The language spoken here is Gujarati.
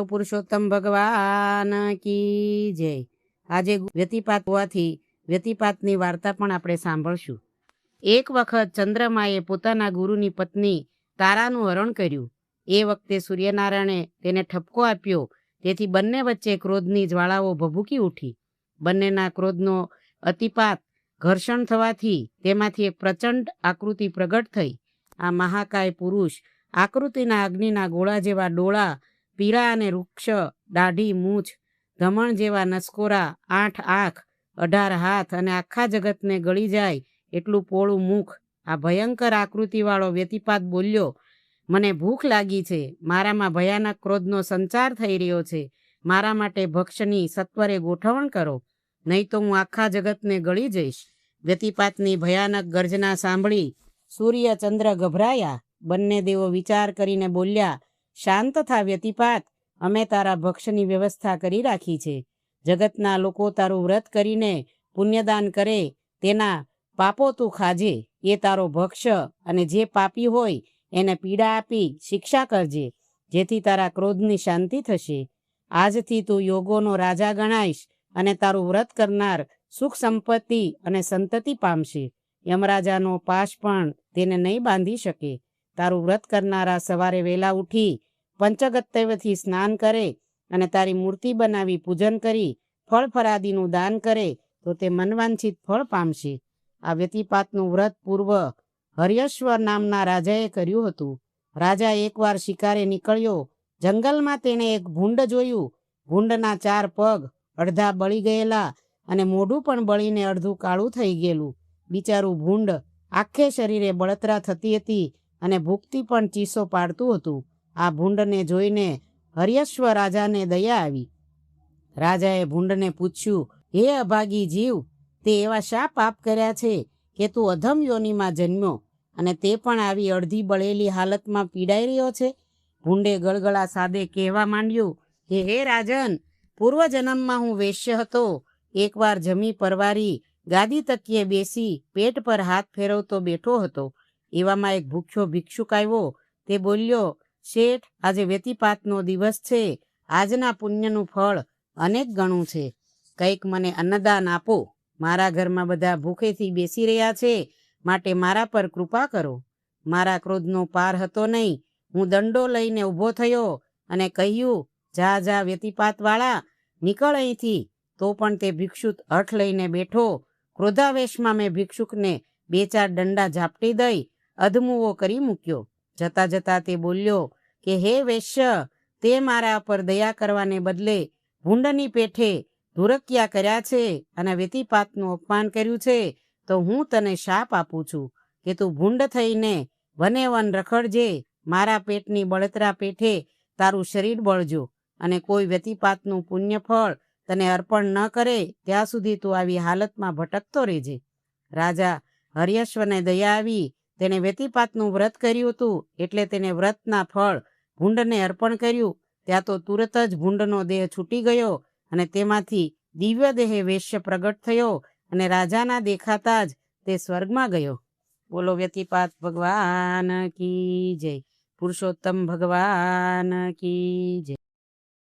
પુરુષોત્તમ ભગવાન કી જય। આજે વ્યતિપાત હોવાથી વ્યતિપાતની વાર્તા પણ આપણે સાંભળશું। એક વખત ચંદ્રમાએ પોતાના ગુરુની પત્ની તારાનું હરણ કર્યું। એ વખતે સૂર્યનારાયણે તેને ઠપકો આપ્યો, તેથી બંને વચ્ચે ક્રોધની જ્વાળાઓ ભભૂકી ઉઠી। બંનેના ક્રોધનો અતિપાત ઘર્ષણ થવાથી તેમાંથી એક પ્રચંડ આકૃતિ પ્રગટ થઈ। આ મહાકાય પુરુષ આકૃતિના અગ્નિના ગોળા જેવા ડોળા, પીળા અને વૃક્ષ દાઢી મૂછ, ધમણ જેવા નસકોરા, 8 આંખ, 18 હાથ અને આખા જગતને ગળી જાય એટલું પોળું મુખ। આ ભયંકર આકૃતિવાળો વ્યતિપાત બોલ્યો, મને ભૂખ લાગી છે, મારામાં ભયાનક ક્રોધનો સંચાર થઈ રહ્યો છે, મારા માટે ભક્ષ્યની સત્વરે ગોઠવણ કરો, નહીં તો હું આખા જગતને ગળી જઈશ। વ્યતિપાતની ભયાનક ગર્જના સાંભળી સૂર્ય ચંદ્ર ગભરાયા। બંને દેવો વિચાર કરીને બોલ્યા, શાંત થા વ્યતિપાત, અમે તારા ભક્ષ્યની વ્યવસ્થા કરી રાખી છે। જગતના લોકો તારું વ્રત કરીને પુણ્યદાન કરે, તેના પાપો તું ખાજે, એ તારો ભક્ષ્ય, અને જે પાપી હોય એને પીડા આપી શિક્ષા કરજે, જેથી તારા ક્રોધની શાંતિ થશે। આજથી તું યોગોનો રાજા ગણાઈશ અને તારું વ્રત કરનાર સુખ સંપત્તિ અને સંતતિ પામશે। યમરાજાનો પાશ પણ તેને નહીં બાંધી શકે। તારું વ્રત કરનારા સવારે વહેલા ઉઠી પંચગત્યવથી સ્નાન કરે અને તારી મૂર્તિ બનાવી પૂજન કરી ફળ ફરાદીનું દાન કરે તો તે મનવાંછિત ફળ પામશે। આ વ્યતિપાતનું વ્રત પૂર્વ હર્યશ્વર નામના રાજાએ કર્યું હતું। રાજા એકવાર શિકારે નીકળ્યો। જંગલમાં તેણે એક ભૂંડ જોયું। ભૂંડના 4 પગ અડધા બળી ગયેલા અને મોઢું પણ બળીને અડધું કાળું થઈ ગયેલું। બિચારું ભૂંડ આખે શરીરે બળતરા થતી હતી અને ભૂખથી પણ ચીસો પાડતું હતું। આ ભૂંડને જોઈને હર્યશ્વ રાજાને દયા આવી। રાજાએ ભૂંડને પૂછ્યું, હે અભાગી જીવ, તે એવા શા પાપ કર્યા છે કે તું અધમ યોનિમાં જન્મ્યો અને તે પણ આવી અડધી બળેલી હાલતમાં પીડાઈ રહ્યો છે? ભૂંડે ગળગળા સાદે કહેવા માંડ્યું કે હે રાજન, પૂર્વ જન્મમાં હું વેશ્ય હતો। એકવાર જમી પરવારી ગાદી તકીએ બેસી પેટ પર હાથ ફેરવતો બેઠો હતો। એવામાં એક ભૂખ્યો ભિક્ષુક આવ્યો। તે બોલ્યો, શેઠ, આજે વ્યતિપાતનો દિવસ છે, આજના પુણ્યનું ફળ અનેક ગણું છે, કંઈક મને અન્નદાન આપો। મારા ઘરમાં બધા ભૂખેથી બેસી રહ્યા છે, માટે મારા પર કૃપા કરો। મારા ક્રોધનો પાર હતો નહીં। હું દંડો લઈને ઊભો થયો અને કહ્યું, જા જા વ્યતિપાતવાળા, નીકળ અહીંથી। તો પણ તે ભિક્ષુક હઠ લઈને બેઠો। ક્રોધાવેશમાં મેં ભિક્ષુકને 2-4 દંડા ઝાપટી દઈ અધમુવો કરી મૂક્યો। જતા જતા તે બોલ્યો કે હે વૈશ્ય, તે મારા પર દયા કરવાને બદલે ભૂંડની પેઠે ધુરકિયા કર્યા છે અને વ્યતિપાતનું અપમાન કર્યું છે, તો હું તને શાપ આપું છું કે તું ભૂંડ થઈને વને વન રખડજે, મારા પેટની બળતરા પેઠે તારું શરીર બળજો, અને કોઈ વ્યતિપાતનું પુણ્યફળ તને અર્પણ ન કરે ત્યાં સુધી તું આવી હાલતમાં ભટકતો રહેજે। રાજા હર્યશ્વને દયા આવી। તેણે વ્યતિપાતનું વ્રત કર્યું હતું, એટલે તેને વ્રતના ફળ ભૂંડને અર્પણ કર્યું। ત્યાં તો તુરત જ ભૂંડનો દેહ છૂટી ગયો અને તેમાંથી દિવ્ય દેહે વેશ્ય પ્રગટ થયો અને રાજાના દેખાતા જ તે સ્વર્ગમાં ગયો। બોલો વ્યતિપાત ભગવાન કી જય, પુરુષોત્તમ ભગવાન કી જય।